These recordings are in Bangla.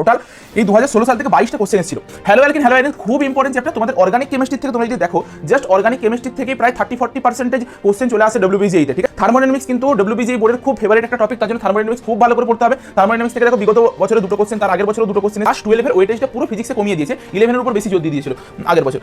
টোটাল এই 2016 সাল থেকে 22টা কোশ্চেন ছিল। হ্যালো অ্যালকিন হ্যালো অ্যালকিন খুব ইম্পর্টেন্ট চ্যাপ্টার। তোমাদের অর্গানিক কেমিস্ট্রি থেকে তোমরা যদি দেখো, জাস্ট অর্গানিক কেমিস্ট্রি থেকে প্রায় 30-40% কোশ্চেন চলে আসে WBGE তে, ঠিক আছে। থার্মোডাইনামিক্স কিন্তু WBGE বোর্ডের খুব ফেভারিট একটা টপিক, তার জন্য থার্মোডাইনামিক্স খুব ভালো করে পড়তে হবে। থার্মোডাইনামিক্স থেকে দেখো বিগত বছরে দুটো কোশ্চেন, তার আগের বছরে দুটো কোশ্চেন, ক্লাস 12 এর ওয়েটেজটা পুরো ফিজিক্সে কমিয়ে দিয়েছে, 11 এর উপর বেশি জোর দিয়ে দিয়েছিল আগের বছর।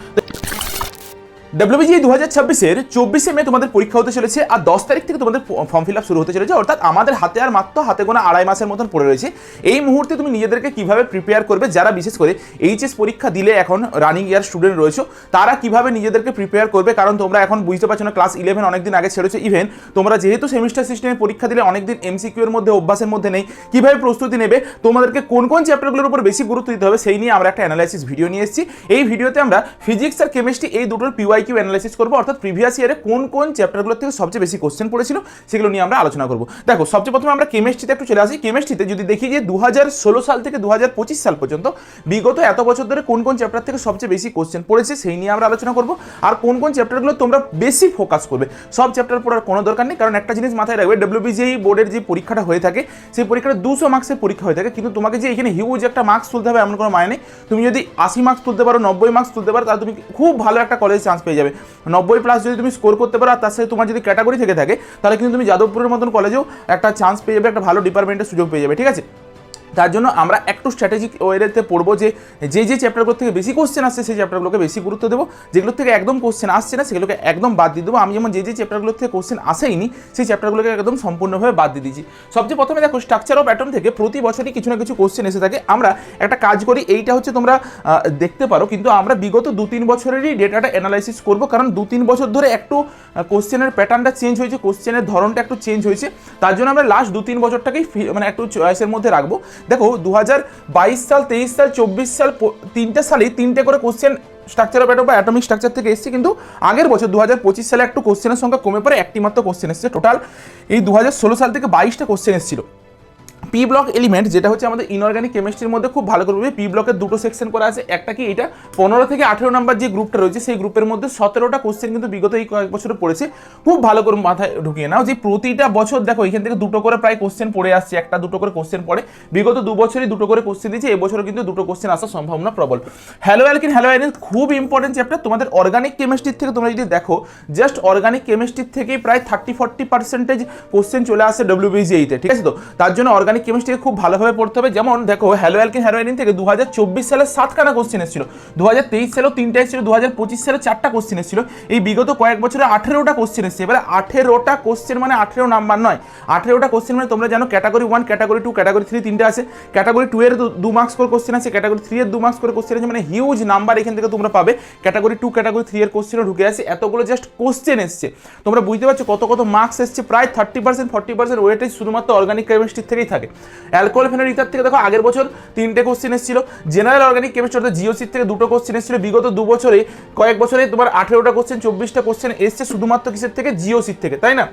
WBGE 2026-এর 24শে মে তোমাদের পরীক্ষা হতে চলেছে, আর 10 তারিখ থেকে তোমাদের ফর্ম ফিল আপ শুরু হতে চলেছে। অর্থাৎ আমাদের হাতে আর মাত্র হাতে গোনা 2.5 মাসের মতন পড়ে রয়েছে। এই মুহূর্তে তুমি নিজেদেরকে কিভাবে প্রিপেয়ার করবে, যারা বিশেষ করে এইচএস পরীক্ষা দিলে এখন রানিং ইয়ার স্টুডেন্ট রয়েছে, তারা কিভাবে নিজেদেরকে প্রিপেয়ার করবে। কারণ তোমরা এখন বুঝতে পারছো না, ক্লাস 11 অনেকদিন আগে ছেড়েছো। ইভেন তোমরা যেহেতু সেমিস্টার সিস্টেমে পরীক্ষা দিলে অনেকদিন MCQ এর মধ্যে অভ্যাসের মধ্যে নেই, কিভাবে প্রস্তুতি নেবে, তোমাদেরকে কোন কোন চ্যাপ্টারগুলোর উপর বেশি গুরুত্ব দিতে হবে, সেই নিয়ে আমরা একটা অ্যানালাইসিস ভিডিও নিয়ে এসেছি। এই ভিডিওতে আমরা ফিজিক্স আর কেমিস্ট্রি এই দুটোর PYQ অ্যানালাইসিস করবো, অর্থাৎ প্রিভিয়াস ইয়ারে কোন কোন চ্যাপ্টারগুলো থেকে সবচেয়ে বেশি কোশ্চেন পড়েছিল সেগুলো নিয়ে আমরা আলোচনা করব। দেখো, সবচেয়ে প্রথমে আমরা কেমিস্ট্রিতে একটু চলে আসি। কেমিস্ট্রিতে যদি দেখি যে 2016 সাল থেকে 2025 সাল পর্যন্ত বিগত এত বছর ধরে কোন কোন চ্যাপ্টার থেকে সবচেয়ে বেশি কোশ্চেন পড়েছে সেই নিয়ে আমরা আলোচনা করব। আর কোন কোন চ্যাপ্টারগুলো তোমরা বেশি ফোকাস করবে। সব চ্যাপ্টার পড়ার কোনো দরকার নেই, কারণ একটা জিনিস মাথায় রাখবে, WBGE বোর্ডের যে পরীক্ষাটা হয়ে থাকে, সেই পরীক্ষাটা 200 মার্কসের পরীক্ষা হয়ে থাকে, কিন্তু তোমাকে যে এখানে হিউজ একটা মার্কস তুলতে হবে এমন কোনো মানে নেই। তুমি যদি 80 মার্কস তুলতে পারো, 90 মার্কস তুলতে পারো, তাহলে তুমি খুব ভালো একটা কলেজে চান্স পেয়ে যাবে। 90+ যদি তুমি স্কোর করতে পারো, আর তার সাথে তোমার যদি ক্যাটাগরি থেকে থাকে, তাহলে কিন্তু তুমি যাদবপুরের মতন কলেজেও একটা চান্স পেয়ে যাবে, একটা ভালো ডিপার্টমেন্টের সুযোগ পেয়ে যাবে, ঠিক আছে। তার জন্য আমরা একটু স্ট্র্যাটেজিক ওয়েতে পড়বো যে যে চ্যাপ্টারগুলো থেকে বেশি কোশ্চেন আসছে সেই চ্যাপ্টারগুলোকে বেশি গুরুত্ব দেবো, যেগুলো থেকে একদম কোশ্চেন আসছে না সেগুলোকে একদম বাদ দিয়ে দেবো। আমি যেমন যে চ্যাপ্টারগুলো থেকে কোশ্চেন আসেইনি সেই চ্যাপ্টারগুলোকে একদম সম্পূর্ণভাবে বাদ দিয়ে দিয়েছি। সবচেয়ে প্রথমে দেখো, স্ট্রাকচার অফ অ্যাটম থেকে প্রতি বছরই কিছু না কিছু কোশ্চেন এসে থাকে। আমরা একটা কাজ করি, এইটা হচ্ছে তোমরা দেখতে পারো, কিন্তু আমরা বিগত 2-3 বছরেরই ডেটাটা অ্যানালাইসিস করবো, কারণ 2-3 বছর ধরে একটু কোশ্চেনের প্যাটার্নটা চেঞ্জ হয়েছে, কোশ্চেনের ধরনটা একটু চেঞ্জ হয়েছে। তার জন্য আমরা লাস্ট 2-3 বছরটাকেই মানে একটু চয়েসের মধ্যে রাখবো। দেখো, 2022 সাল, 23 সাল, 24 সাল, 3টে সালেই 3টে করে কোশ্চেন স্ট্রাকচার অফ অ্যাটম বা অ্যাটমিক স্ট্রাকচার থেকে এসেছে, কিন্তু আগের বছর 2025 সালে একটু কোশ্চেনের সংখ্যা কমে পড়ে একটি মাত্র কোশ্চেন এসেছে। টোটাল এই 2016 সাল থেকে 22টা কোশ্চেন এসেছিল। পি ব্লক এলিমেন্ট, যেটা হচ্ছে আমাদের ইনঅর্গানিক কেমিস্ট্রির মধ্যে খুব ভালো করে পি ব্লকের দুটো সেকশন করা আছে। একটা কি, এটা 15 থেকে 18 নাম্বার যে গ্রুপটা রয়েছে সেই গ্রুপের মধ্যে 17টা কোশ্চেন কিন্তু বিগত এই কয়েক বছরে পড়েছে। খুব ভালো করে মাথায় ঢুকিয়ে নাও যে প্রতিটা বছর দেখো এখান থেকে দুটো করে প্রায় কোশ্চেন পড়ে আসছে, একটা দুটো করে কোশ্চেন পড়ে। বিগত 2 বছরই দুটো করে কোশ্চেন দিয়েছে, এবছরও কিন্তু দুটো কোশ্চেন আসার সম্ভাবনা প্রবল। হ্যালো অ্যালকিন হ্যালো অ্যালকিন খুব ইম্পর্টেন্ট চ্যাপ্টার। তোমাদের অর্গানিক কেমিস্ট্রির থেকে তোমরা যদি দেখো, জাস্ট অর্গানিক কেমিস্ট্রির থেকেই প্রায় 30-40% কোশ্চেন চলে আসে WBGE তে, ঠিক আছে। তো তার জন্য অর্গানিক কেমিস্ট্রিকে খুব ভালোভাবে পড়তে হবে। যেমন দেখো, হ্যালো অ্যালকিন হ্যালো অ্যালকিন থেকে 2024 সালে 7খানা কোশ্চেন এসেছিল, 2023 সালেও 3টা এসেছিল, 2025 সালে 4টা কোশ্চেন এসেছিল। এই বিগত কয়েক বছরে 18টা কোশ্চেন এসেছে। এবারে 18টা কোশ্চেন মানে 18 নাম্বার নয়, 18টা কোশ্চেন মানে তোমরা জানো ক্যাটাগরি 1, ক্যাটাগরি 2, ক্যাটাগরি 3 তিনটে আছে, ক্যাটাগরি 2 এর 2 মার্কস করে কোশ্চেন আছে, ক্যাটাগরি 3 এর 2 মার্কস করে কোশ্চেন আছে, মানে হিউজ নাম্বার এখান থেকে তোমরা পাবে। ক্যাটাগরি 2, ক্যাটাগরি 3 এর কোশ্চেনও ঢুকে আছে, এতগুলো জাস্ট কোশ্চেন এসছে। তোমরা বুঝতে পারছো কত কত মার্কস এসছে। প্রায় 30-40% ওয়েটেজ শুধুমাত্র অর্গানিক কেমিস্ট্রি থেকেই থাকে। অ্যালকোহল ফেনল ইথার থেকে দেখো আগের বছর 3টে কোশ্চেন এসেছিল। জেনারেল অর্গানিক কেমিস্ট্রি অর্থাৎ জিওসি থেকে 2টো কোশ্চেন এসেছিল। বিগত 2 বছরে কয়েক বছরে তোমার 18টা কোশ্চেন, 24টা কোশ্চেন এসছে শুধুমাত্র কিসের থেকে, জিওসি থেকে, তাই না।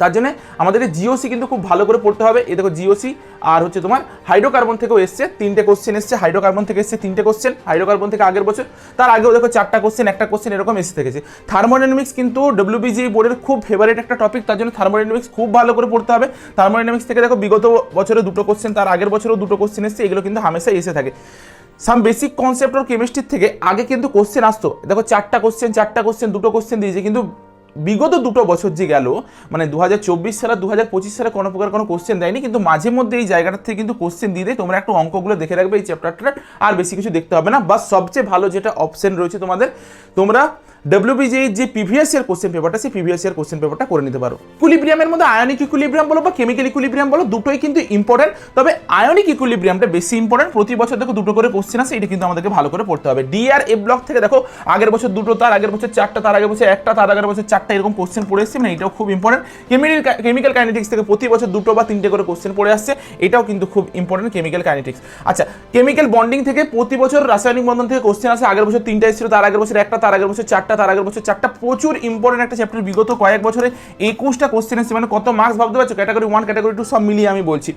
তার জন্য আমাদের জিওসি কিন্তু খুব ভালো করে পড়তে হবে। এই দেখো জিওসি, আর হচ্ছে তোমার হাইড্রোকার্বন থেকেও এসছে 3টে কোশ্চেন এসছে, হাইড্রোকার্বন থেকে এসছে 3টে কোশ্চেন, হাইড্রোকার্বন থেকে আগের বছর, তার আগেও দেখো 4টা কোশ্চেন, একটা কোশ্চেন এরকম এসে থেকেছে। থার্মোডাইনামিক্স কিন্তু WBGE বোর্ডের খুব ফেভারিট একটা টপিক, তার জন্য থার্মোডাইনামিক্স খুব ভালো করে পড়তে হবে। থার্মোডাইনামিক্স থেকে দেখো বিগত বছরে 2টো কোশ্চেন, তার আগের বছরেও 2টো কোশ্চেন এসছে, এগুলো কিন্তু হামেশাই এসে থাকে। সাম বেসিক কনসেপ্ট অফ কেমিস্ট্রির থেকে আগে কিন্তু কোশ্চেন আসতো, দেখো 4টা কোশ্চেন 2টো কোশ্চেন দিয়েছে, কিন্তু বিগত 2টো বছর যে গেল, মানে 2024 সালে 2025 সালে কোনো প্রকার কোনো কোশ্চেন দেয়নি, কিন্তু মাঝে মধ্যে এই জায়গাটা থেকে কিন্তু কোশ্চেন দিয়ে দেয়। তোমরা একটু অঙ্কগুলো দেখে রাখবে এই চ্যাপ্টারটার, আর বেশি কিছু দেখতে হবে না। বা সবচেয়ে ভালো যেটা অপশন রয়েছে তোমাদের, তোমরা WBGE যে প্রিভিয়াস ইয়ার কোশ্চেন পেপারটা, সেই প্রিভিয়াস ইয়ার কোশ্চেন পেপারটা করে নিতে পারো। ইকুইলিব্রিয়ামের মধ্যে আয়নিক ইকুইলিব্রিয়াম বলো বা কেমিক্যাল ইকুইলিব্রিয়াম বলো, দুটোই কিন্তু ইম্পর্টেন্ট। তবে আয়নিক ইকুইলিব্রিয়ামটা বেশি ইম্পর্টেন্ট। প্রতি বছর দেখো 2টো করে কোশ্চেন আছে, এটা কিন্তু আমাদেরকে ভালো করে পড়তে হবে। ডি আর এ ব্লক থেকে দেখো আগের বছর 2টো, তার আগের বছর 4টা, তার আগের বছর 1টা, তার আগের বছর 4টা, এরকম কোশ্চেন পড়ে এসছে, মানে এটাও খুব ইম্পর্টেন্ট। কেমিক্যাল কাইনেটিক্স থেকে প্রতি বছর 2টো বা 3টে করে কোশ্চেন পড়ে আসছে, এটাও কিন্তু খুব ইম্পর্টেন্ট কেমিক্যাল কাইনেটিক্স। আচ্ছা, কেমিক্যাল বন্ডিং থেকে প্রতি বছর রাসায়নিক বন্ধন থেকে কোশ্চেন আসে। আগের বছর 3টা এসেছিল, তার আগের বছর 1টা, তার আগের বছর 4টা, চারটা, তার আগের বছর চারটা, প্রচুর ইম্পর্টেন্ট একটা চ্যাপ্টার, বিগত কয়েক বছরে 21টা কোশ্চেন এসেছে, মানে কত মার্কস ভাবতে পারছো, ক্যাটাগরি 1 ক্যাটাগরি 2 সব মিলিয়ে আমি বলছি।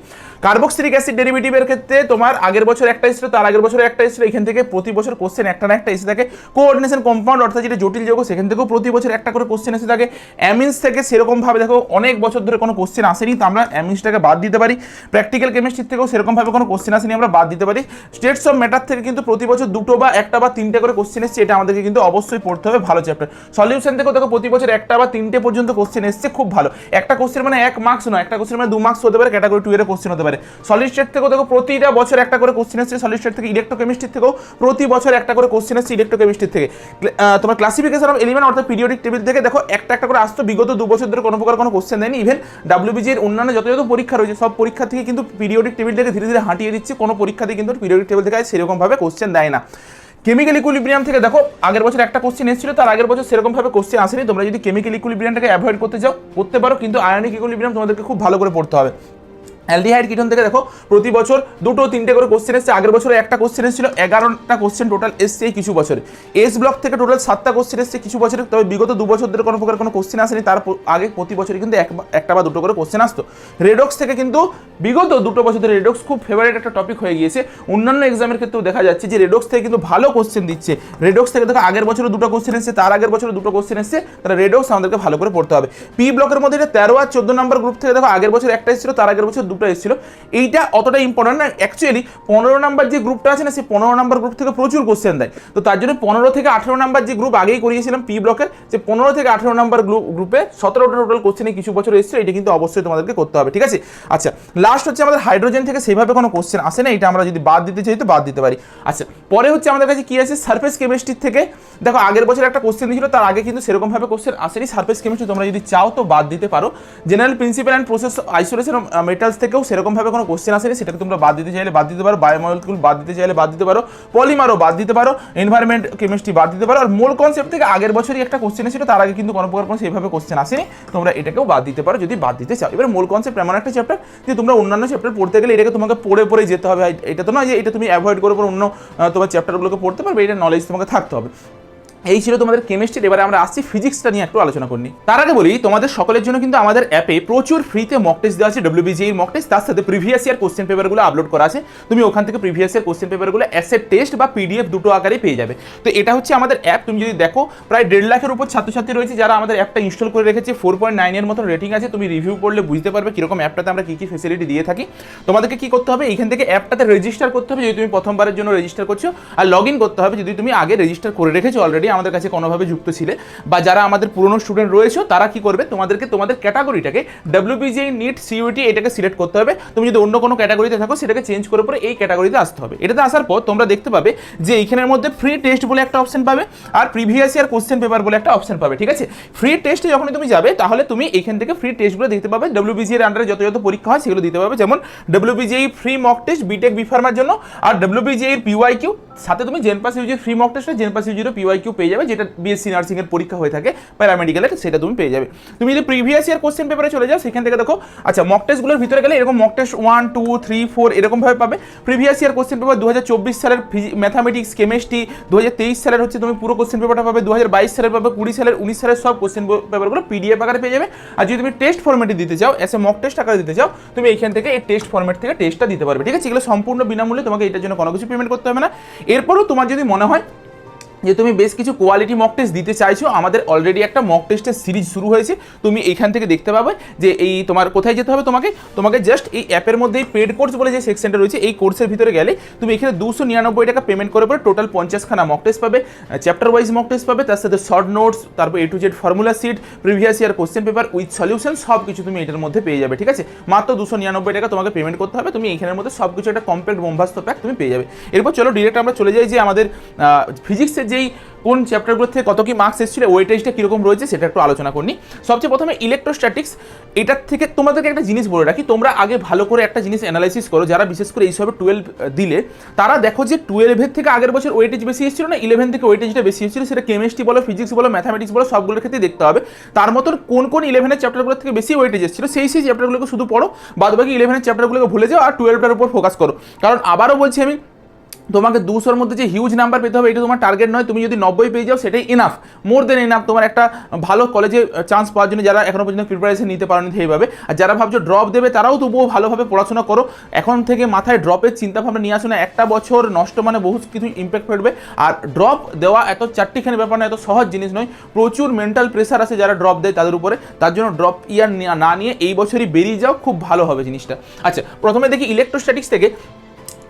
কার্বক্সিলিক অ্যাসিড ডেরিভেটিভের ক্ষেত্রে তোমার আগের বছর একটা এসেছিল, তার আগের বছর একটা এসেছিল, এখান থেকে প্রতি বছর কোশ্চেন একটা না একটা এসে থাকে। কোঅর্ডিনেশন কম্পাউন্ড অর্থাৎ যেটা জটিল যৌগ, সেখান থেকেও প্রতি বছর একটা করে কোশ্চেন এসে থাকে। অ্যামিন্স থেকে সেরকমভাবে দেখো অনেক বছর ধরে কোনো কোশ্চেন আসেনি, তো আমরা অ্যামিন্সটাকে বাদ দিতে পারি। প্র্যাকটিক্যাল কেমিস্ট্রি থেকেও সেরকমভাবে কোনো কোশ্চেন আসেনি, আমরা বাদ দিতে পারি। স্টেটস অফ ম্যাটার থেকে কিন্তু প্রতি বছর দুটো বা একটা বা তিনটে করে কোশ্চেন এসছে, এটা আমাদেরকে কিন্তু অবশ্যই পড়তে হবে, ভালো চ্যাপ্টার। সলিউশন থেকেও দেখো প্রতি বছর একটা বা তিনটে পর্যন্ত কোশ্চেন এসছে, খুব ভালো। একটা কোশ্চেন মানে 1 মার্কস নয়, একটা কোশ্চেন মানে 2 মার্কস হতে পারে, ক্যাটাগরি 2 এর কোশ্চেন হতে পারে। সলিড স্টেট থেকেও দেখো প্রতিটা বছর একটা করে কোশ্চেন এসছে সলিড স্টেট থেকে। ইলেকট্রোকেমিস্ট্রি থেকেও প্রতি বছর একটা করে কোশ্চেন এসছে ইলেকট্রোকেমিস্ট্রি থেকে। তোমার ক্লাসিফিকেশন অফ এলিমেন্ট অর্থাৎ পিরিয়ডিক টেবিল থেকে দেখো একটা একটা করে আসতো, বিগত 2 বছর ধরে কোনো প্রকার কোনো কোশ্চেন দেয়নি। ইভেন WBG এর অন্যান্য যত পরীক্ষা রয়েছে সব পরীক্ষা থেকে কিন্তু পিরিয়ডিক টেবিলটাকে ধীরে ধীরে হাঁটিয়ে দিচ্ছে, কোনো পরীক্ষাতে কিন্তু পিরিয়ডিক টেবিল থেকে সেরকমভাবে কোশ্চেন দেয় না। কেমিক্যাল ইকুইলিব্রিয়াম থেকে দেখো আগের বছর একটা কোশ্চেন এসেছিল, তার আগের বছর সেরকমভাবে কোশ্চেন আসেনি। তোমরা যদি কেমিক্যাল ইকুইলিব্রিয়ামটাকে অ্যাভয়েড করতে চাও করতে পারো, কিন্তু আয়নিক ইকুইলিব্রিয়াম তোমাদেরকে খুব ভালো করে পড়তে হবে। অ্যালডিহাইড কিটোন থেকে দেখো প্রতি বছর দুটো তিনটে করে কোশ্চেন এসেছে, আগের বছরে একটা কোশ্চেন এসেছিল, 11টা কোশ্চেন টোটাল এসছে এই কিছু বছরে। এস ব্লক থেকে টোটাল 7টা কোশ্চেন এসছে কিছু বছরে, তবে বিগত 2 বছর ধরে কোনো প্রকার কোনো কোশ্চেন আসেনি, তার আগে প্রতি বছরই কিন্তু একটা বা দুটো করে কোশ্চেন আসতো। রেডক্স থেকে কিন্তু বিগত 2 বছর ধরে রেডক্স খুব ফেভারিট একটা টপিক হয়ে গিয়েছে, অন্যান্য এক্সামের ক্ষেত্রেও দেখা যাচ্ছে যে রেডক্স থেকে কিন্তু ভালো কোশ্চেন দিচ্ছে। রেডক্স থেকে দেখো আগের বছরে 2টো কোশ্চেন এসেছে, তার আগের বছরে 2টো কোশ্চেন এসেছে, তাহলে রেডক্স আমাদেরকে ভালো করে পড়তে হবে। পি ব্লকের মধ্যে এটা 13 আর 14 নম্বর গ্রুপ থেকে দেখো আগের বছর একটা এসেছিল, তার আগের বছর 2টো এসেছিল। এইটা অতটা ইম্পর্টেন্ট না, অ্যাকচুয়ালি 15 নাম্বার যে গ্রুপটা আছে না, সেই 15 নাম্বার গ্রুপ থেকে প্রচুর কোশ্চেন দেয়, তো তার জন্য 15 থেকে 18 নাম্বার যে গ্রুপ আগেই করিয়েছিলাম পি ব্লকের, যে 15 থেকে 18 নাম্বার গ্রুপে 17টা টোটাল কোশ্চেনে কিছু বছর এসেছে, এটা কিন্তু অবশ্যই তোমাদেরকে করতে হবে, ঠিক আছে। আচ্ছা, লাস্ট হচ্ছে আমাদের হাইড্রোজেন থেকে সেভাবে কোনো কোশ্চেন আসে না, এটা আমরা যদি বাদ দিতে চাই তো বাদ দিতে পারি। আচ্ছা, পরে হচ্ছে আমাদের কাছে কি আছে, সারফেস কেমিস্ট্রি থেকে দেখো আগের বছর একটা কোশ্চেন দিয়েছিল, তার আগে কিন্তু সেরকমভাবে কোশ্চেন আসেনি। সারফেস কেমিস্ট্রি তোমরা যদি চাও তো বাদ দিতে পারো। General principal and process isolation of metals থেকেও সেরকমভাবে কোনো কোশ্চেন আসেনি, সেটাকে তোমরা বাদ দিতে চাইলে বাদ দিতে পারো। বায়োমলিকুল বাদ দিতে চাইলে বাদ দিতে পারো, পলিমারও বাদ দিতে পারো, এনভায়রনমেন্ট কেমিস্ট্রি বাদ দিতে পারো। আর মোল কনসেপ্ট থেকে আগের বছরই একটা কোশ্চেন ছিল, তার আগে কিন্তু কোনো প্রকার কোনো সেইভাবে কোশ্চেন আসেনি, তোমরা এটাকেও বাদ দিতে পারো যদি বাদ দিতে চাও। এবার মোল কনসেপ্ট এমন একটা চ্যাপ্টার যে তোমরা অন্যান্য চ্যাপ্টার পড়তে গেলে এটাকে তোমাকে পড়ে পড়ে যেতে হবে, এটা তো নয় যে এটা তুমি অ্যাভয়েড করে অন্য তোমার চ্যাপ্টারগুলোকে পড়তে পারবে, এটা নলেজ তোমাকে থাকতে হবে। এই ছিল তোমাদের কেমিস্ট্রি। এবারে আমরা আসছি ফিজিক্সটা নিয়ে একটু আলোচনা করি। তার আগে বলি তোমাদের সকলের জন্য কিন্তু আমাদের অ্যাপে প্রচুর ফ্রিতে মক টেস্ট দেওয়া আছে, WBGE এর মক টেস্ট, তার সাথে প্রিভিয়াস ইয়ার কোশ্চেন পেপারগুলো আপলোড করা আছে। তুমি ওখান থেকে প্রিভিয়াস ইয়ার কোশ্চেন পেপারগুলো অ্যাসে টেস্ট বা PDF দুটো আকারে পেয়ে যাবে। তো এটা হচ্ছে আমাদের অ্যাপ। তুমি যদি দেখো প্রায় 1.5 লাখের উপর ছাত্রছাত্রী রয়েছে যারা আমাদের অ্যাপটা ইনস্টল করে রেখেছে, 4.9 এর মতো রেটিং আছে। তুমি রিভিউ পড়লে বুঝতে পারবে কিরকম অ্যাপটাতে আমরা কী কী ফেসিলিটি দিয়ে থাকি। তোমাদেরকে কী করতে হবে, এইখান থেকে অ্যাপটাতে রেজিস্টার করতে হবে যদি তুমি প্রথমবারের জন্য রেজিস্টার করছো, আর লগ ইন করতে হবে যদি তুমি আগে রেজিস্টার করে রেখেছো অলরেডি, আমাদের কাছে কোনোভাবে যুক্ত ছিলে, বা যারা আমাদের পুরনো স্টুডেন্ট রয়েছে তারা কি করবে, তোমাদেরকে তোমাদের ক্যাটাগরিটাকে WBGE নিট CUET এটাকে সিলেক্ট করতে হবে। তুমি যদি অন্য কোনো ক্যাটাগরিতে থাকো সেটাকে চেঞ্জ করে পরে এই ক্যাটাগরিতে আসতে হবে। এটাতে আসার পর তোমরা দেখতে পাবে যে এইখানের মধ্যে ফ্রি টেস্ট বলে একটা অপশন পাবে, আর প্রিভিয়াস ইয়ার কোশ্চেন পেপার বলে একটা অপশন পাবে, ঠিক আছে। ফ্রি টেস্টে যখন তুমি যাবে তাহলে তুমি এখান থেকে ফ্রি টেস্টগুলো দেখতে পাবে, WBGE এর আন্ডারে যত যত পরীক্ষা হয় সেগুলো দিতে পাবে, যেমন WBGE free mock test BTech বিফার্মার জন্য, আর WBGE এর PYQ, সাথে তুমি জেনপাস ইউজির ফ্রি মক টেস্টে জেনপাস ইউজিরও PYQ পেয়ে যাবে, যেটা BSc নার্সিং এর পরীক্ষা হয়ে থাকে প্যারামেডিক্যালের, সেটা তুমি পেয়ে যাবে। তুমি যদি প্রিভিয়াস ইয়ার কোশ্চেন পেপারে চলে যাও সেখান থেকে দেখো, আচ্ছা মক টেস্টগুলোর ভিতরে গেলে এরকম মক টেস্ট 1 2 3 4 এরকম ভাবে পাবে। প্রিভিয়াস ইয়ার কোশ্চেন পেপার 2024 সালের ম্যাথামেটিক্স কেমিস্ট্রি, 2023 সালের হচ্ছে তুমি পুরো কোশ্চেন পেপারটা পাবে, 2022 সালের পাবে, 20 সালের 19 সালের সব কোশ্চেন পেপারগুলো PDF আকারে পেয়ে যাবে। আর যদি তুমি টেস্ট ফরম্যাটে দিতে চাও, এসে মক টেস্ট আকারে দিতে চাও, তুমি এইখান থেকে এই টেস্ট ফরম্যাট থেকে টেস্টটা দিতে পারবে, ঠিক আছে। এগুলো সম্পূর্ণ বিনামূল্যে, তোমাকে এটার জন্য কোনো কিছু পেমেন্ট করতে হবে না। এরপরও তোমার যদি মনে হয় যে তুমি বেশ কিছু কোয়ালিটি মক টেস্ট দিতে চাইছো, আমাদের অলরেডি একটা মক টেস্টের সিরিজ শুরু হয়েছে, তুমি এইখান থেকে দেখতে পাবে যে এই তোমার কোথায় যেতে হবে, তোমাকে জাস্ট এই অ্যাপের মধ্যে পেড কোর্স বলে যে সেকশনটা রয়েছে, এই কোর্সের ভিতরে গেলে তুমি এখানে 299 টাকা পেমেন্ট করে পরে টোটাল 50খানা মক টেস্ট পাবে, চ্যাপ্টার ওয়াইজ মক টেস্ট পাবে, তার সাথে শর্ট নোটস, তারপর A to Z formula sheet, previous year question paper with solution, সব কিছু তুমি এটার মধ্যে পেয়ে যাবে, ঠিক আছে। মাত্র 299 টাকা তোমাকে পেমেন্ট করতে হবে, তুমি এইখানের মধ্যে সব কিছু একটা কমপ্লিট বোমবাস্ত প্যাক তুমি পেয়ে যাবে। এরপর চলো ডিরেক্ট আমরা চলে যাই যে আমাদের ফিজিক্সের যেই কোন চ্যাপ্টারগুলো থেকে কত কি মার্কস এসেছিল, ওয়েটেজটা কীরকম রয়েছে সেটা একটু আলোচনা করি। সবচেয়ে প্রথমে ইলেকট্রোস্ট্যাটিক্স, এটার থেকে তোমাদেরকে একটা জিনিস বলে রাখি, তোমরা আগে ভালো করে একটা জিনিস অ্যানালাইসিস করো, যারা বিশেষ করে এইসবে 12 দিলে তারা দেখো যে 12 থেকে আগের বছর ওয়েটেজ বেশি এসেছিল না 11 থেকে ওয়েটেজটা বেশি এসেছিল, সেটা কেমিস্ট্রি বলো, ফিজিক্স বলো, ম্যাথামেটিক্স বলো, সবগুলোর ক্ষেত্রে দেখতে হবে। তার মতন কোন 11 চ্যাপ্টারগুলো থেকে বেশি ওয়েটেজ এসেছিল সেই চ্যাপ্টারগুলোকে শুধু পড়ো, বাদবাকি 11 চ্যাপ্টারগুলোকে ভুলে যাও আর 12টার উপর ফোকাস করো। কারণ আবারও বলছি আমি, তোমাকে 200-র মধ্যে যে হিউজ নাম্বার পেতে হবে এটা তোমার টার্গেট নয়, তুমি যদি 90 পেয়ে যাও সেটাই ইনাফ, মোর দেন ইনাফ তোমার একটা ভালো কলেজে চান্স পাওয়ার জন্য, যারা এখনো পর্যন্ত প্রিপারেশন নিতে পারেনি সেইভাবে। আর যারা ভাবছো ড্রপ দেবে তারাও তবুও ভালোভাবে পড়াশোনা করো, এখন থেকে মাথায় ড্রপের চিন্তাভাবনা নিয়ে আসো না, একটা বছর নষ্ট মানে বহু কিছু ইম্প্যাক্ট ফেলবে। আর ড্রপ দেওয়া এত চারটিখানি ব্যাপার না, এত সহজ জিনিস নয়, প্রচুর মেন্টাল প্রেশার আছে যারা ড্রপ দেয় তাদের উপরে, তার জন্য ড্রপ ইয়ার না নিয়ে এই বছরই বেরিয়ে যাও, খুব ভালো হবে জিনিসটা। আচ্ছা, প্রথমে দেখি ইলেকট্রোস্ট্যাটিক্স থেকে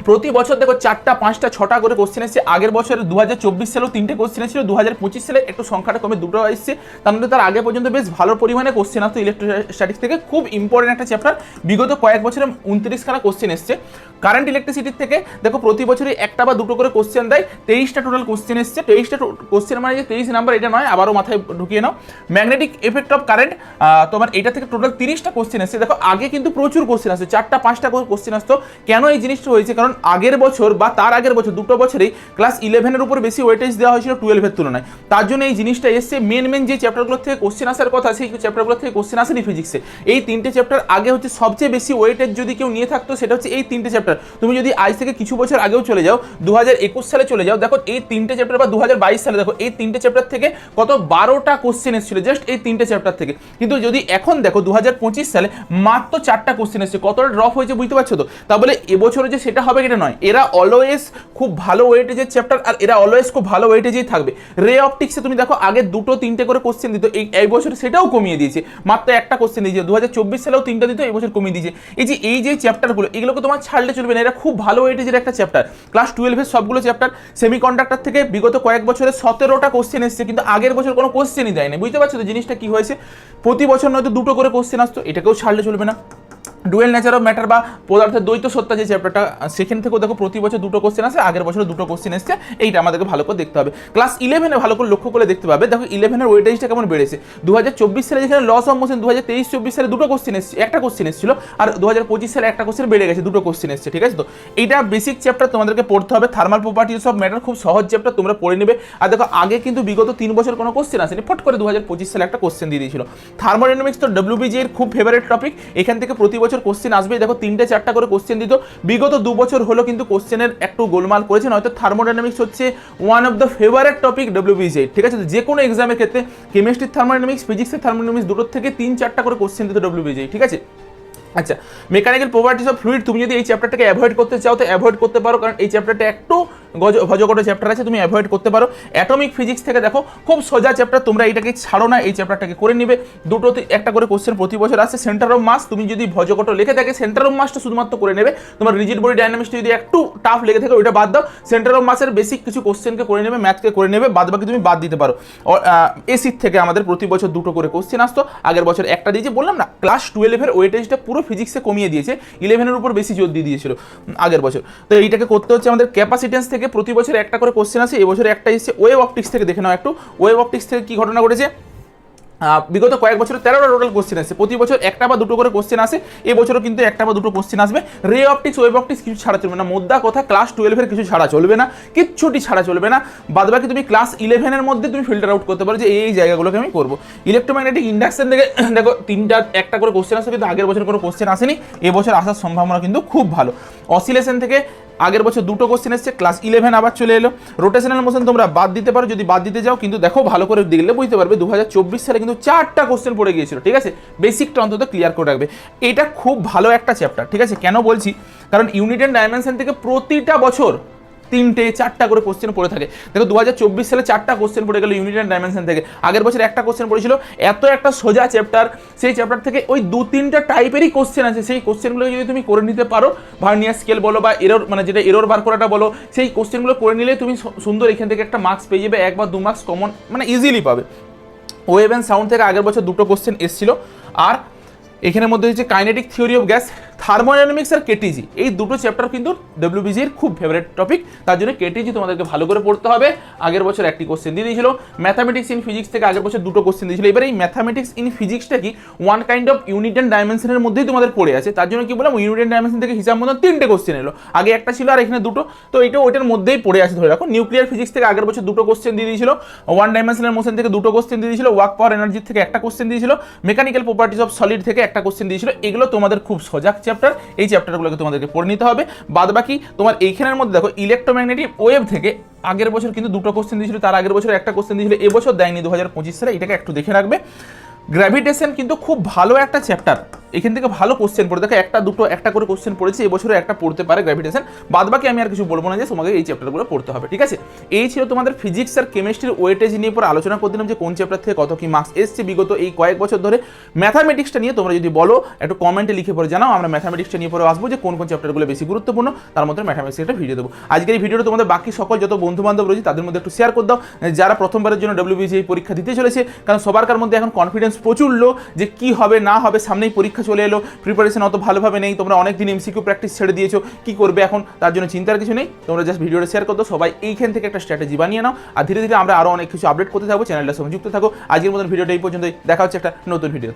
প্রতি বছর দেখো 4টা 5টা 6টা করে কোশ্চেন এসেছে। আগের বছরে 2024 সালেও 3টে কোশ্চেন এসেছিল, 2025 সালে একটু সংখ্যাটা কমে 2টো এসেছে, তার মধ্যে তার আগে পর্যন্ত বেশ ভালো পরিমাণে কোশ্চেন আসতো ইলেকট্রোস্ট্যাটিক্স থেকে, খুব ইম্পর্টেন্ট একটা চ্যাপ্টার। বিগত কয়েক বছরে 29খানা কোশ্চেন এসছে। কারেন্ট ইলেকট্রিসিটির থেকে দেখো প্রতি বছরই একটা বা দুটো করে কোশ্চেন দেয়, 23টা টোটাল কোশ্চেন এসছে। 23টা কোশ্চেন মানে যে 23 নাম্বার এটা নয়, আবারও মাথায় ঢুকিয়ে নাও। ম্যাগনেটিক এফেক্ট অফ কারেন্ট, তোমার এটা থেকে টোটাল 30টা কোশ্চেন এসছে। দেখো আগে কিন্তু প্রচুর কোশ্চেন আসছে, 4টা 5টা কোশ্চেন আসতো। কেন এই জিনিসটা হয়েছে? কারণ আগের বছর বা তার আগের বছর দুটো বছরেই ক্লাস 11-এর উপর বেশি ওয়েটেজ দেওয়া হয়েছিল 12-এর তুলনায়, তার জন্য এই জিনিসটা এসছে। মেন যে চ্যাপ্টারগুলো থেকে কোশ্চেন আসার কথা সেই চ্যাপ্টারগুলো থেকে কোশ্চেন আসেনি ফিজিক্সে। এই 3টে চ্যাপ্টার আগে হচ্ছে সবচেয়ে বেশি ওয়েটেজ যদি কেউ নিয়ে থাকতো সেটা হচ্ছে এই 3টে চ্যাপ্টার। তুমি যদি আজ থেকে কিছু বছর আগেও চলে যাও, 2021 সালে চলে যাও, দেখো এই 3টে চ্যাপ্টার, বা 2022 সালে দেখো এই 3টে চ্যাপ্টার থেকে কত 12টা কোশ্চেন এসেছিল জাস্ট এই 3টে চ্যাপ্টার থেকে। কিন্তু যদি এখন দেখো 2025 সালে মাত্র 4টা কোশ্চেন এসেছে, কতটা ড্রপ হয়েছে বুঝতে পারছো তো? তা বলে এবছরে যে সেটা হবে এটা নয়, এরা অলওয়েজ খুব ভালো ওয়েটেজের চ্যাপ্টার, আর এরা অলওয়েজ খুব ভালো ওয়েটেজেই থাকবে। রে অপটিক্সে তুমি দেখো আগে 2-3টে করে কোশ্চেন দিত, এই বছর সেটাও কমিয়ে দিয়েছে, মাত্র একটা কোশ্চেন দিয়েছে। 2024 সালেও 3টা দিত, এই বছর কমিয়ে দিয়েছে। এই যে চ্যাপ্টারগুলো, এগুলোকে তোমার ছাড়লে চলবে না, এরা খুব ভালো ওয়েটেজের একটা চ্যাপ্টার। ক্লাস 12-এর সবগুলো চ্যাপ্টার। সেমিকন্ডাক্টর থেকে বিগত কয়েক বছরে 17টা কোশ্চেন এসেছে, কিন্তু আগের বছর কোনো কোশ্চেনই দেয়নি। বুঝতে পারছো তো জিনিসটা কি হয়েছে? প্রতি বছর নয়তো 2টো করে কোশ্চেন আসতো, এটাকেও ছাড়লে চলবে না। ডুয়েল নেচার অফ ম্যাটার বা পদার্থের দ্বৈত সত্তা যে চ্যাপ্টারটা, সেখান থেকেও দেখো প্রতি বছর 2টো কোশ্চেন আসে, আগের বছর 2টো কোশ্চেন এসছে, এইটা আমাদেরকে ভালো করে দেখতে হবে। ক্লাস 11-এ ভালো করে লক্ষ্য করে দেখতে পাবে, দেখো 11-এর ওয়েটেজটা কেমন বেড়েছে। 2024 সালে যেখানে লস অফ মোশন 2023-24 সালে 2টো কোশ্চেন এসছে, একটা কোশ্চেন এসেছিল, আর 2025 সালে একটা কোশ্চেন বেড়ে গেছে, 2টো কোশ্চেন এসছে। ঠিক আছে তো, এইটা বেসিক চ্যাপ্টার তোমাদেরকে পড়তে হবে। থার্মাল প্রপার্টিজ অফ ম্যাটার খুব সহজ চ্যাপ্টার, তোমরা পড়ে নেবে। আর দেখো আগে কিন্তু বিগত 3 বছর কোনো কোশ্চেন আসেনি, ফট করে 2025 সালে একটা কোশ্চেন দিয়ে দিয়েছিল। থার্মোডাইনামিক্স তো WBG এর খুব ফেভারিট টপিক, এখান থেকে প্রতি বছর কোশ্চেন আসবে। দেখো 3টে 4টা করে কোশ্চেন দিত, বিগত 2 বছর হলো কিন্তু কোশ্চেনের একটু গোলমাল করেছে, নয়তো থার্মোডাইনামিক্স হচ্ছে one of the favourite topic WBG। ঠিক আছে, যে কোনো এক্সামের ক্ষেত্রে কেমিস্ট্রির থার্মোডাইনামিক্স, ফিজিক্সের থার্মোডাইনামিক্স দুটোর থেকে 3-4টা করে কোশ্চেন দিত WBG। ঠিক আছে। আচ্ছা, মেকানিক্যাল প্রপার্টিজ অফ ফ্লুইড, তুমি যদি এই চ্যাপ্টারটাকে অ্যাভয়েড করতে চাও তো অ্যাভয়েড করতে পারো, কারণ এই চ্যাপ্টারটা একটু ভজকট চ্যাপ্টার আছে, তুমি অ্যাভয়েড করতে পারো। অ্যাটমিক ফিজিক্স থেকে দেখো খুব সোজা চ্যাপ্টার, তোমরা এটাকে ছাড়ো না, এই চ্যাপ্টারটাকে করে নিবে। দুটোতে একটা করে কোশ্চেন প্রতি বছর আসছে। সেন্টার অফ মাস, তুমি যদি ভজকট লেখে থাকে সেন্টার অফ মাসটা শুধুমাত্র করে নেবে। তোমার রিজিড বডি ডায়নামিক্সটা যদি একটু টাফ লেগে থাকে ওইটা বাদ দাও, সেন্টার অফ মাসের বেসিক কিছু কোশ্চেনকে করে নেবে, ম্যাথকে করে নেবে, বাদ বাকি তুমি বাদ দিতে পারো। এসির থেকে আমাদের প্রতি বছর 2টো করে কোশ্চেন আসতো, আগের বছর একটা দিয়েছে। বললাম না, ক্লাস 12-এর ওয়েটেজটা পুরো ফিজিক্সে কমিয়ে দিয়েছে, 11-এর উপর বেশি জোর দিয়ে দিয়েছিল আগের বছর। তো এইটাকে করতে হচ্ছে আমাদের। ক্যাপাসিটেন্স থেকে প্রতি বছর একটা করে কোশ্চেন আসে, এবছর একটা এসেছে। ওয়েভ অপটিক্স থেকে দেখে নাও একটু, ওয়েভ অপটিক্স থেকে কি ঘটনা ঘটেছে। বিগত কয়েক বছরে 13টা টোটাল কোশ্চেন আসছে, প্রতি বছর একটা বা দুটো করে কোশ্চেন আসে, এবছরও কিন্তু একটা বা দুটো কোশ্চেন আসবে। রে অপটিক্স, ওয়েভ অপটিক্স কিছু ছাড়া চলবে না, মোদ্দা কথা ক্লাস 12-এর কিছু ছাড়া চলবে না, কিচ্ছুটি ছাড়া চলবে না। বাদবাকি তুমি ক্লাস 11-এর মধ্যে তুমি ফিল্টার আউট করতে পারো যে এই জায়গাগুলোকে আমি করবো। ইলেকট্রোম্যাগনেটিক ইন্ডাকশন থেকে দেখো 3টা করে কোশ্চেন আসে, কিন্তু আগের বছর কোনো কোশ্চেন আসেনি, এবছর আসার সম্ভাবনা কিন্তু খুব ভালো। অসিলেশন থেকে আগের বছর 2টো কোশ্চেন এসছে, ক্লাস 11 আবার চলে এলো। রোটেশনাল মোশন তোমরা বাদ দিতে পারো যদি বাদ দিতে যাও, কিন্তু দেখো ভালো করে দেখলে বুঝতে পারবে 2024 সালে কিন্তু 4টা কোশ্চেন পড়ে গিয়েছিল। ঠিক আছে, বেসিকটা অন্তত ক্লিয়ার করে রাখবে। এটা খুব ভালো একটা চ্যাপ্টার। ঠিক আছে, কেন বলছি, কারণ ইউনিট অ্যান্ড ডাইমেনশন থেকে প্রতিটা বছর 3টে 4টা করে কোশ্চেন পড়ে থাকে। দেখো 2024 সালে 4টা কোশ্চেন পড়ে গেল ইউনিট অ্যান্ড ডাইমেনশন থেকে, আগের বছর একটা কোশ্চেন পড়েছিল। এত একটা সোজা চ্যাপ্টার, সেই চ্যাপ্টার থেকে ওই 2-3টা টাইপেরই কোশ্চেন আছে, সেই কোশ্চেনগুলো যদি তুমি করে নিতে পারো, ভার্নিয়ার স্কেল বলো বা এরর, মানে যেটা এরর বার করাটা বলো, সেই কোশ্চেনগুলো করে নিলে তুমি সুন্দর এখান থেকে একটা মার্কস পেয়ে যাবে, 1 বা 2 মার্কস কমন, মানে ইজিলি পাবে। ওয়েভ অ্যান্ড সাউন্ড থেকে আগের বছর 2টো কোশ্চেন এসেছিল। আর এখানের মধ্যে হচ্ছে kinetic theory of gas, thermodynamics আর কেটিজি, এই দুটো চ্যাপ্টার কিন্তু WBG এর খুব ফেভারিট টপিক, তার জন্য কেটিজি তোমাদেরকে ভালো করে পড়তে হবে। আগের বছর একটি কোশ্চেন দিয়ে দিয়েছিল। ম্যাথামেটিক্স ইন ফিজিক্স থেকে আগের বছর 2টো কোশ্চেন দিয়েছিল। এবার এই ম্যাথামেটিক্স ইন ফিজিক্সটা কি one kind of unit and ডাইমেনশনের মধ্যেই তোমাদের পড়ে আছে, তার জন্য কি বললাম, ইউনিট অ্যান্ড ডাইমেনশন থেকে হিসাব মতো 3টে কোশ্চেন এলো, আগে একটা ছিল আর এখানে 2টো, তো এটা ওইটার মধ্যেই পড়ে আছে ধরে রাখো। নিউক্লিয়ার ফিজিক্স থেকে আগের বছর 2টো কোশ্চেন দিয়ে দিয়েছিল। ওয়ান ডাইমেনশনাল মোশন থেকে 2টো কোশ্চেন দিয়ে দিয়েছিল। ওয়ার্ক পাওয়ার এনার্জি থেকে একটা কোশ্চেন দিয়েছিল। মেকানিক্যাল প্রপার্টিজ অফ সলিড থেকে একটা কোশ্চেন দিয়েছিল। এগুলো তোমাদের খুব সজাগ চ্যাপ্টার, এই চ্যাপ্টারগুলোকে তোমাদেরকে পড়ে নিতে হবে। বাদ বাকি তোমার এইখানের মধ্যে দেখো ইলেকট্রোম্যাগনেটিক ওয়েভ থেকে আগের বছর কিন্তু দুটো কোশ্চেন দিয়েছিল, তার আগের বছর একটা কোশ্চেন দিয়েছিল, এবছর দেয়নি 2025 সালে, এটাকে একটু দেখে রাখবে। গ্র্যাভিটেশন কিন্তু খুব ভালো একটা চ্যাপ্টার, এখান থেকে ভালো কোশ্চেন পড়ে, দেখো একটা দুটো একটা করে কোশ্চেন পড়েছে, এবছরে একটা পড়তে পারে গ্র্যাভিটেশন। বাদ বাকি আমি আর কিছু বলবো না, যে তোমাকে এই চ্যাপ্টারগুলো পড়তে হবে, ঠিক আছে। এই ছিল তোমাদের ফিজিক্স আর কেমিস্ট্রির ওয়েটেজ নিয়ে পরে আলোচনা করে দিলাম, যে কোন চ্যাপ্টার থেকে কত কি মার্কস এসছে বিগত এই কয়েক বছর ধরে। ম্যাথামেটিক্সটা নিয়ে তোমরা যদি বলো একটু কমেন্টে লিখে পরে জানাও, আমরা ম্যাথামেটিক্সটা নিয়ে পরে আসবো, যে কোন কোন চ্যাপ্টারগুলো বেশি গুরুত্বপূর্ণ, তার মধ্যে ম্যাথামেটিক্স একটা ভিডিও দেবো। আজকের এই ভিডিওটা তোমাদের বাকি সকল যত বন্ধু বান্ধব রয়েছে তাদের মধ্যে একটু শেয়ার করে দাও, যারা প্রথমবারের জন্য WBGE পরীক্ষা দিতে চলেছে, কারণ সবার মধ্যে এখন কনফিডেন্স প্রচুর লো, যে কি হবে না হবে, সামনেই পরীক্ষা চলে এলো, প্রিপারেশন অত ভালোভাবে নেই, তোমরা অনেকদিন MCQ প্র্যাকটিস ছেড়ে দিয়েছো, কি করবে এখন, তার জন্য চিন্তার কিছু নেই, তোমরা জাস্ট ভিডিওটা শেয়ার করো, সবাই এইখান থেকে একটা স্ট্র্যাটেজি বানিয়ে নাও, আর ধীরে ধীরে আমরা আরও অনেক কিছু আপডেট করতে থাকবো, চ্যানেলটার সঙ্গে যুক্ত থাকো। আজকের মতন ভিডিওটা এই পর্যন্তই, দেখা হচ্ছে একটা নতুন ভিডিওতে।